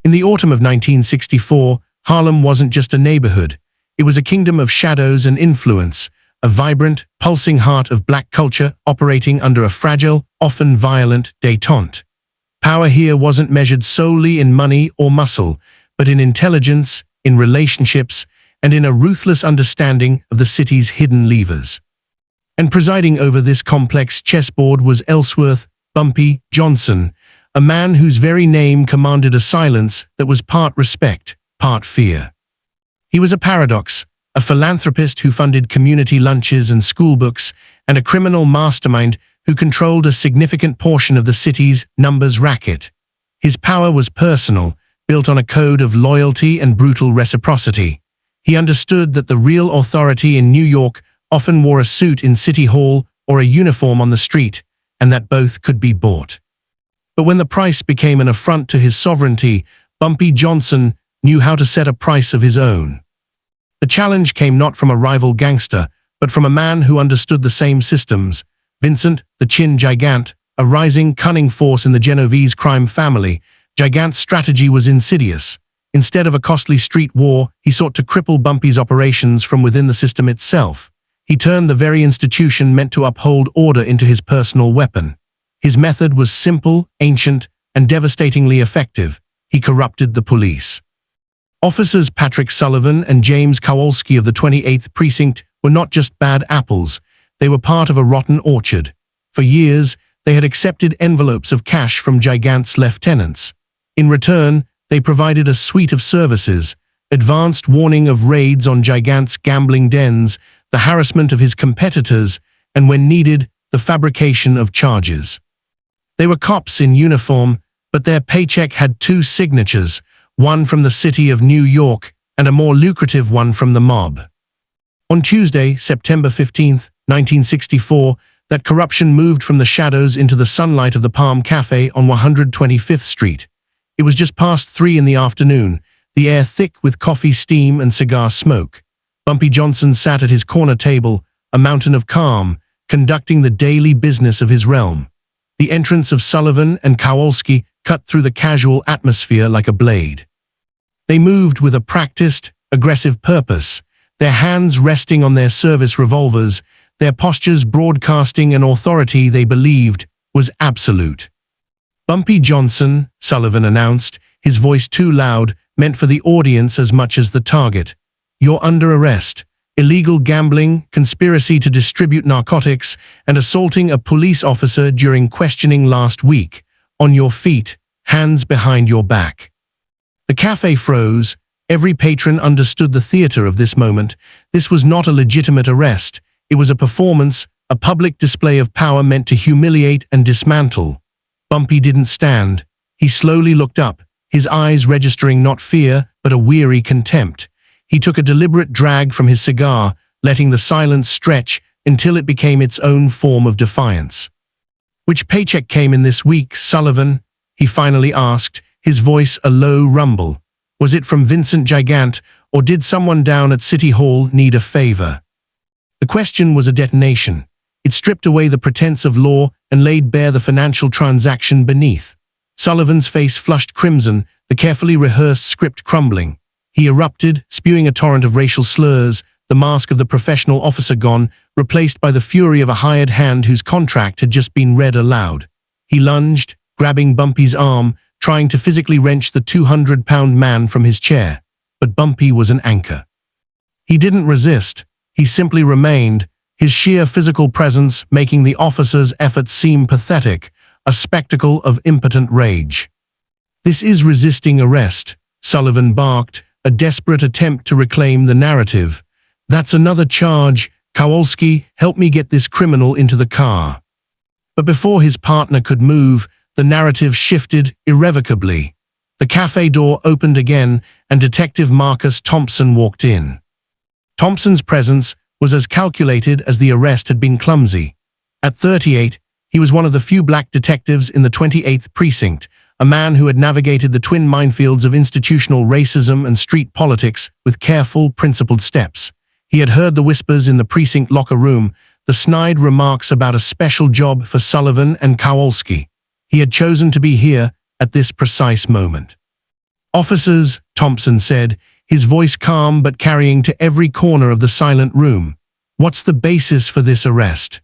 In the autumn of 1964, Harlem wasn't just a neighborhood. It was a kingdom of shadows and influence, a vibrant, pulsing heart of black culture operating under a fragile, often violent détente. Power here wasn't measured solely in money or muscle, but in intelligence, in relationships, and in a ruthless understanding of the city's hidden levers. And presiding over this complex chessboard was Ellsworth Bumpy Johnson, a man whose very name commanded a silence that was part respect, part fear. He was a paradox, a philanthropist who funded community lunches and school books, and a criminal mastermind who controlled a significant portion of the city's numbers racket. His power was personal, built on a code of loyalty and brutal reciprocity. He understood that the real authority in New York often wore a suit in City Hall or a uniform on the street, and that both could be bought. But when the price became an affront to his sovereignty, Bumpy Johnson knew how to set a price of his own. The challenge came not from a rival gangster, but from a man who understood the same systems, Vincent the Chin Gigant, a rising, cunning force in the Genovese crime family. Gigant's strategy was insidious. Instead of a costly street war, he sought to cripple Bumpy's operations from within the system itself. He turned the very institution meant to uphold order into his personal weapon. His method was simple, ancient, and devastatingly effective. He corrupted the police. Officers Patrick Sullivan and James Kowalski of the 28th Precinct were not just bad apples, they were part of a rotten orchard. For years, they had accepted envelopes of cash from Gigant's lieutenants. In return, they provided a suite of services: advanced warning of raids on Gigant's gambling dens, the harassment of his competitors, and when needed, the fabrication of charges. They were cops in uniform, but their paycheck had two signatures, one from the city of New York and a more lucrative one from the mob. On Tuesday, September 15, 1964, that corruption moved from the shadows into the sunlight of the Palm Cafe on 125th Street. It was just past 3 in the afternoon, the air thick with coffee steam and cigar smoke. Bumpy Johnson sat at his corner table, a mountain of calm, conducting the daily business of his realm. The entrance of Sullivan and Kowalski cut through the casual atmosphere like a blade. They moved with a practiced, aggressive purpose, their hands resting on their service revolvers, their postures broadcasting an authority they believed was absolute. "Bumpy Johnson," Sullivan announced, his voice too loud, meant for the audience as much as the target. "You're under arrest. Illegal gambling, conspiracy to distribute narcotics, and assaulting a police officer during questioning last week. On your feet, hands behind your back." The cafe froze. Every patron understood the theater of this moment. This was not a legitimate arrest. It was a performance, a public display of power meant to humiliate and dismantle. Bumpy didn't stand. He slowly looked up, his eyes registering not fear, but a weary contempt. He took a deliberate drag from his cigar, letting the silence stretch until it became its own form of defiance. "Which paycheck came in this week, Sullivan?" he finally asked, his voice a low rumble. "Was it from Vincent Gigant, or did someone down at City Hall need a favor?" The question was a detonation. It stripped away the pretense of law and laid bare the financial transaction beneath. Sullivan's face flushed crimson, the carefully rehearsed script crumbling. He erupted, spewing a torrent of racial slurs, the mask of the professional officer gone, replaced by the fury of a hired hand whose contract had just been read aloud. He lunged, grabbing Bumpy's arm, trying to physically wrench the 200-pound man from his chair. But Bumpy was an anchor. He didn't resist. He simply remained, his sheer physical presence making the officer's efforts seem pathetic, a spectacle of impotent rage. "This is resisting arrest," Sullivan barked, a desperate attempt to reclaim the narrative. "That's another charge. Kowalski, help me get this criminal into the car." But before his partner could move, the narrative shifted irrevocably. The cafe door opened again, and Detective Marcus Thompson walked in. Thompson's presence was as calculated as the arrest had been clumsy. At 38, he was one of the few black detectives in the 28th Precinct, a man who had navigated the twin minefields of institutional racism and street politics with careful, principled steps. He had heard the whispers in the precinct locker room, the snide remarks about a special job for Sullivan and Kowalski. He had chosen to be here at this precise moment. Officers, Thompson said, his voice calm but carrying to every corner of the silent room. What's the basis for this arrest?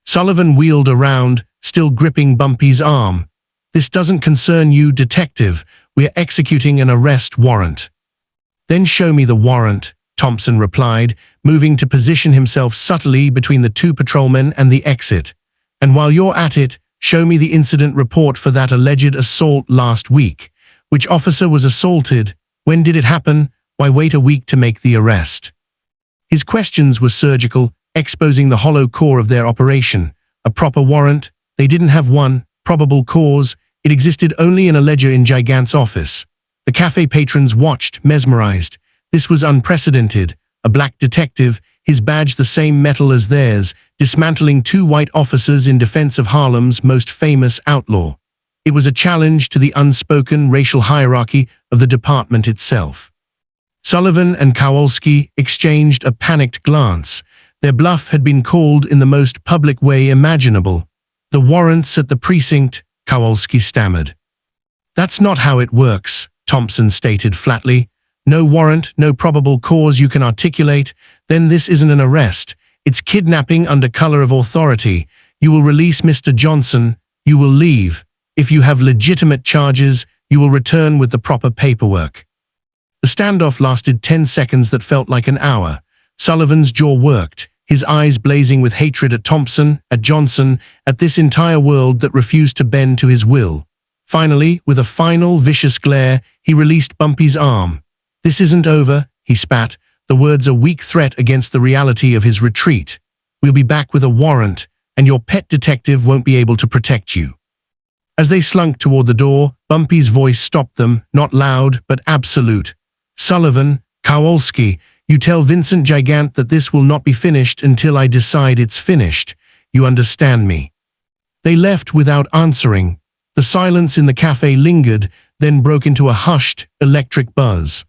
Sullivan wheeled around, still gripping Bumpy's arm. This doesn't concern you, detective. We're executing an arrest warrant. Then show me the warrant, Thompson replied, moving to position himself subtly between the two patrolmen and the exit. And while you're at it, show me the incident report for that alleged assault last week. Which officer was assaulted? When did it happen? Why wait a week to make the arrest? His questions were surgical, exposing the hollow core of their operation. A proper warrant? They didn't have one. Probable cause? It existed only in a ledger in Gigant's office. The cafe patrons watched, mesmerized. This was unprecedented. A black detective, his badge the same metal as theirs, dismantling two white officers in defense of Harlem's most famous outlaw. It was a challenge to the unspoken racial hierarchy of the department itself. Sullivan and Kowalski exchanged a panicked glance. Their bluff had been called in the most public way imaginable. The warrants at the precinct, Kowalski stammered. That's not how it works, Thompson stated flatly. No warrant, no probable cause you can articulate, then this isn't an arrest. It's kidnapping under color of authority. You will release Mr. Johnson. You will leave. If you have legitimate charges, you will return with the proper paperwork. The standoff lasted 10 seconds that felt like an hour. Sullivan's jaw worked, his eyes blazing with hatred at Thompson, at Johnson, at this entire world that refused to bend to his will. Finally, with a final, vicious glare, he released Bumpy's arm. This isn't over, he spat, the words a weak threat against the reality of his retreat. We'll be back with a warrant, and your pet detective won't be able to protect you. As they slunk toward the door, Bumpy's voice stopped them, not loud, but absolute. Sullivan, Kowalski, you tell Vincent Gigant that this will not be finished until I decide it's finished. You understand me? They left without answering. The silence in the cafe lingered, then broke into a hushed, electric buzz.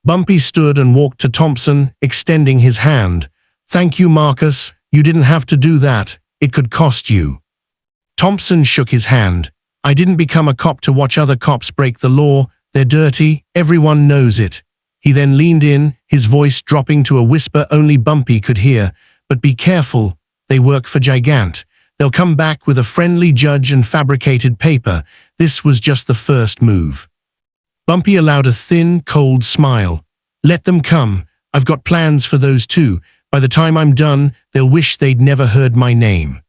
Bumpy stood and walked to Thompson, extending his hand. Thank you, Marcus. You didn't have to do that. It could cost you. Thompson shook his hand. I didn't become a cop to watch other cops break the law. They're dirty. Everyone knows it. He then leaned in, his voice dropping to a whisper only Bumpy could hear. But be careful. They work for Gigant. They'll come back with a friendly judge and fabricated paper. This was just the first move. Bumpy allowed a thin, cold smile. Let them come. I've got plans for those too. By the time I'm done, they'll wish they'd never heard my name.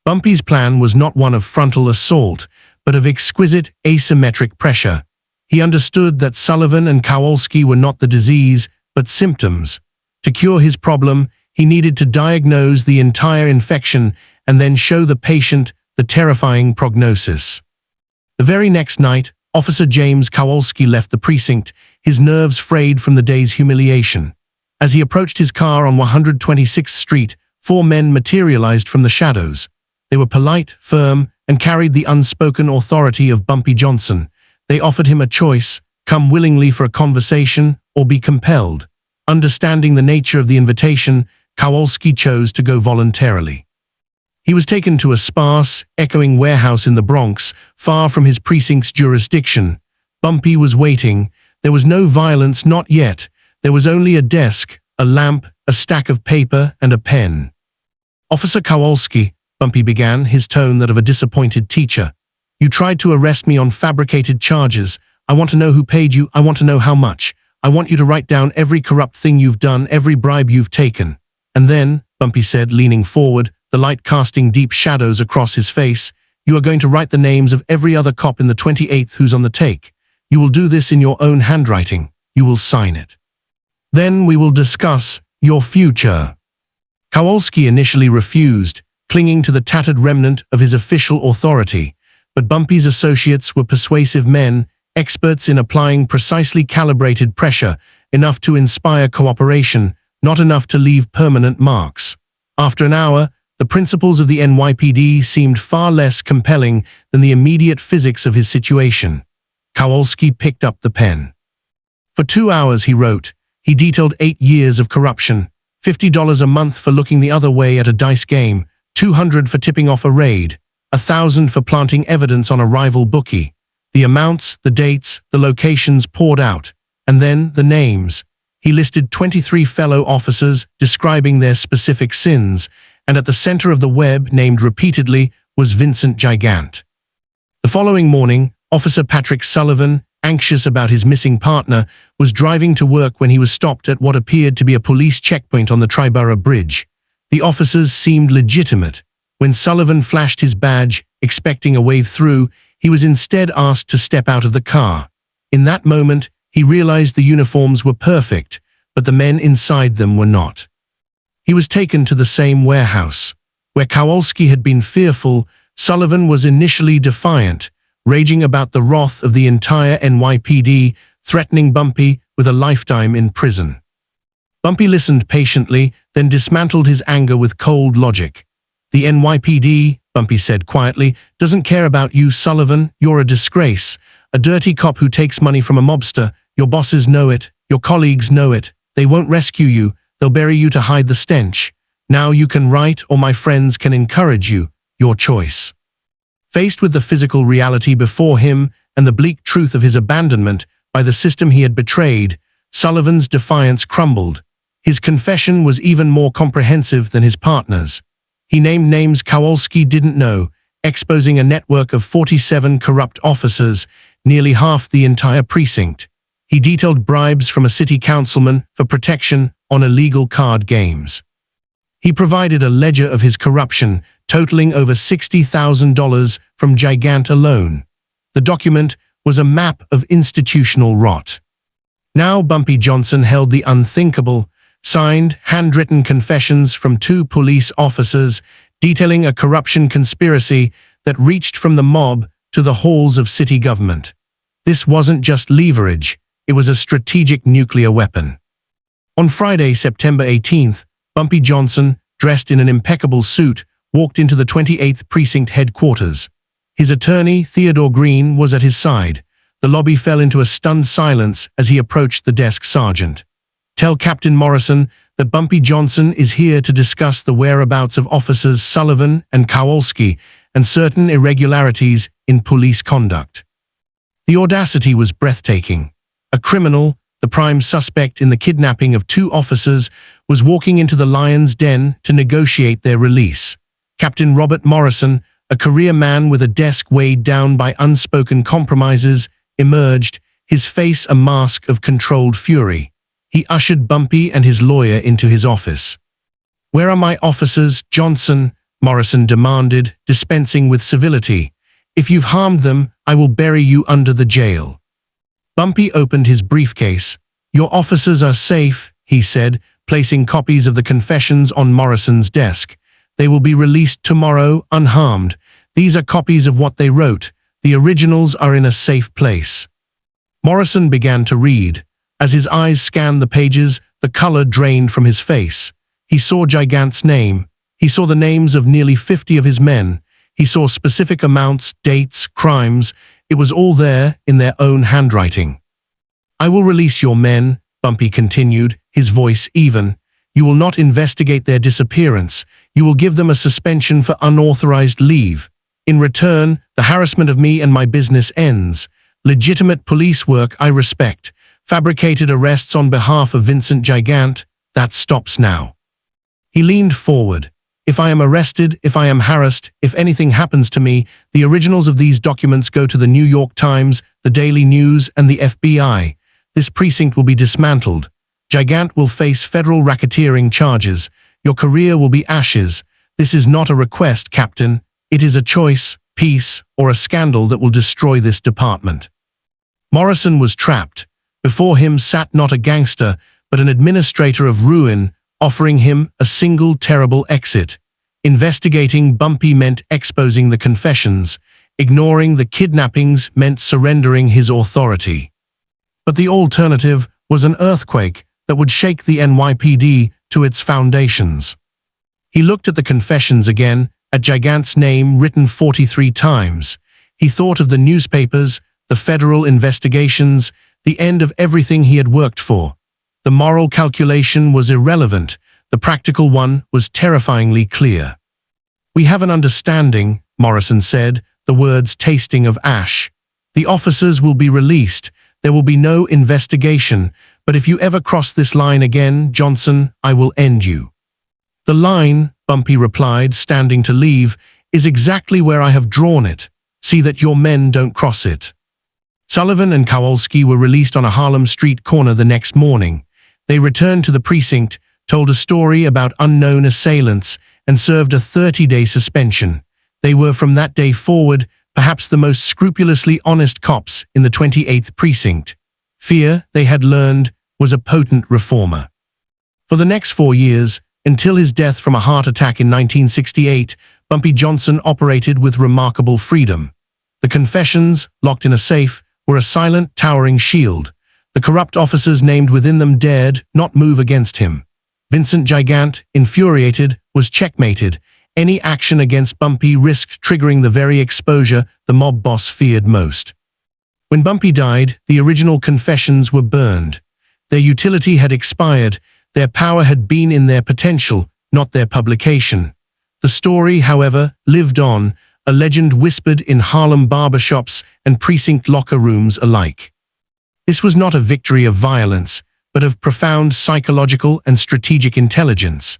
Bumpy's plan was not one of frontal assault, but of exquisite, asymmetric pressure. He understood that Sullivan and Kowalski were not the disease, but symptoms. To cure his problem, he needed to diagnose the entire infection and then show the patient the terrifying prognosis. The very next night, Officer James Kowalski left the precinct, his nerves frayed from the day's humiliation. As he approached his car on 126th Street, 4 men materialized from the shadows. They were polite, firm, and carried the unspoken authority of Bumpy Johnson. They offered him a choice, come willingly for a conversation or be compelled. Understanding the nature of the invitation, Kowalski chose to go voluntarily. He was taken to a sparse, echoing warehouse in the Bronx, far from his precinct's jurisdiction. Bumpy was waiting. There was no violence, not yet. There was only a desk, a lamp, a stack of paper, and a pen. Officer Kowalski, Bumpy began, his tone that of a disappointed teacher. You tried to arrest me on fabricated charges. I want to know who paid you. I want to know how much. I want you to write down every corrupt thing you've done, every bribe you've taken. And then, Bumpy said, leaning forward, the light casting deep shadows across his face, you are going to write the names of every other cop in the 28th who's on the take. You will do this in your own handwriting. You will sign it. Then we will discuss your future. Kowalski initially refused, clinging to the tattered remnant of his official authority, but Bumpy's associates were persuasive men, experts in applying precisely calibrated pressure, enough to inspire cooperation, not enough to leave permanent marks. After an hour, the principles of the NYPD seemed far less compelling than the immediate physics of his situation. Kowalski picked up the pen. For 2 hours, he wrote. He detailed 8 years of corruption, $50 a month for looking the other way at a dice game, $200 for tipping off a raid, $1,000 for planting evidence on a rival bookie. The amounts, the dates, the locations poured out, and then the names. He listed 23 fellow officers describing their specific sins, and at the center of the web, named repeatedly, was Vincent Gigant. The following morning, Officer Patrick Sullivan, anxious about his missing partner, was driving to work when he was stopped at what appeared to be a police checkpoint on the Triborough Bridge. The officers seemed legitimate. When Sullivan flashed his badge, expecting a wave through, he was instead asked to step out of the car. In that moment, he realized the uniforms were perfect, but the men inside them were not. He was taken to the same warehouse. Where Kowalski had been fearful, Sullivan was initially defiant, raging about the wrath of the entire NYPD, threatening Bumpy with a lifetime in prison. Bumpy listened patiently, then dismantled his anger with cold logic. "The NYPD," Bumpy said quietly, "doesn't care about you, Sullivan. You're a disgrace. A dirty cop who takes money from a mobster. Your bosses know it. Your colleagues know it. They won't rescue you. They'll bury you to hide the stench. Now you can write, or my friends can encourage you. Your choice." Faced with the physical reality before him and the bleak truth of his abandonment by the system he had betrayed, Sullivan's defiance crumbled. His confession was even more comprehensive than his partner's. He named names Kowalski didn't know, exposing a network of 47 corrupt officers, nearly half the entire precinct. He detailed bribes from a city councilman for protection on illegal card games. He provided a ledger of his corruption, totaling over $60,000 from Gigant alone. The document was a map of institutional rot. Now Bumpy Johnson held the unthinkable, signed, handwritten confessions from 2 police officers detailing a corruption conspiracy that reached from the mob to the halls of city government. This wasn't just leverage, it was a strategic nuclear weapon. On Friday, September 18th, Bumpy Johnson, dressed in an impeccable suit, walked into the 28th Precinct headquarters. His attorney, Theodore Green, was at his side. The lobby fell into a stunned silence as he approached the desk sergeant. "Tell Captain Morrison that Bumpy Johnson is here to discuss the whereabouts of officers Sullivan and Kowalski and certain irregularities in police conduct." The audacity was breathtaking. A criminal, the prime suspect in the kidnapping of 2 officers, was walking into the lion's den to negotiate their release. Captain Robert Morrison, a career man with a desk weighed down by unspoken compromises, emerged, his face a mask of controlled fury. He ushered Bumpy and his lawyer into his office. "Where are my officers, Johnson?" Morrison demanded, dispensing with civility. "If you've harmed them, I will bury you under the jail." Bumpy opened his briefcase. "Your officers are safe," he said, placing copies of the confessions on Morrison's desk. "They will be released tomorrow, unharmed. These are copies of what they wrote. The originals are in a safe place." Morrison began to read. As his eyes scanned the pages, the color drained from his face. He saw Gigant's name. He saw the names of nearly 50 of his men. He saw specific amounts, dates, crimes. It was all there in their own handwriting. "I will release your men," Bumpy continued, his voice even. "You will not investigate their disappearance. You will give them a suspension for unauthorized leave. In return, the harassment of me and my business ends. Legitimate police work I respect. Fabricated arrests on behalf of Vincent Gigant, that stops now." He leaned forward. "If I am arrested, if I am harassed, if anything happens to me, the originals of these documents go to the New York Times, the Daily News, and the FBI. This precinct will be dismantled. Gigant will face federal racketeering charges. Your career will be ashes. This is not a request, Captain. It is a choice, peace, or a scandal that will destroy this department." Morrison was trapped. Before him sat not a gangster, but an administrator of ruin, offering him a single terrible exit. Investigating Bumpy meant exposing the confessions. Ignoring the kidnappings meant surrendering his authority. But the alternative was an earthquake that would shake the NYPD to its foundations. He looked at the confessions again, at Gigant's name written 43 times. He thought of the newspapers, the federal investigations, the end of everything he had worked for. The moral calculation was irrelevant. The practical one was terrifyingly clear. "We have an understanding," Morrison said, the words tasting of ash. "The officers will be released. There will be no investigation, but if you ever cross this line again, Johnson, I will end you. The line, Bumpy replied, standing to leave, is exactly where I have drawn it. See that your men don't cross it. Sullivan and Kowalski were released on a Harlem street corner the next morning. They returned to the precinct, told a story about unknown assailants, and served a 30-day suspension. They were from that day forward perhaps the most scrupulously honest cops in the 28th precinct. Fear, they had learned, was a potent reformer. For the next 4 years, until his death from a heart attack in 1968, Bumpy Johnson operated with remarkable freedom. The confessions, locked in a safe, were a silent, towering shield. The corrupt officers named within them dared not move against him. Vincent Gigant, infuriated, was checkmated. Any action against Bumpy risked triggering the very exposure the mob boss feared most. When Bumpy died, the original confessions were burned. Their utility had expired. Their power had been in their potential, not their publication. The story, however, lived on, a legend whispered in Harlem barbershops and precinct locker rooms alike. This was not a victory of violence, but of profound psychological and strategic intelligence.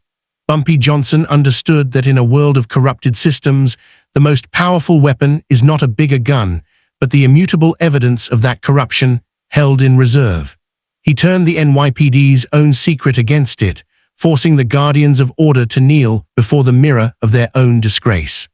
Bumpy Johnson understood that in a world of corrupted systems, the most powerful weapon is not a bigger gun, but the immutable evidence of that corruption held in reserve. He turned the NYPD's own secret against it, forcing the guardians of order to kneel before the mirror of their own disgrace.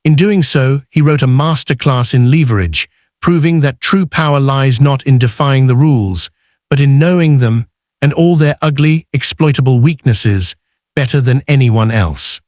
In doing so, he wrote a masterclass in leverage, proving that true power lies not in defying the rules, but in knowing them and all their ugly, exploitable weaknesses better than anyone else.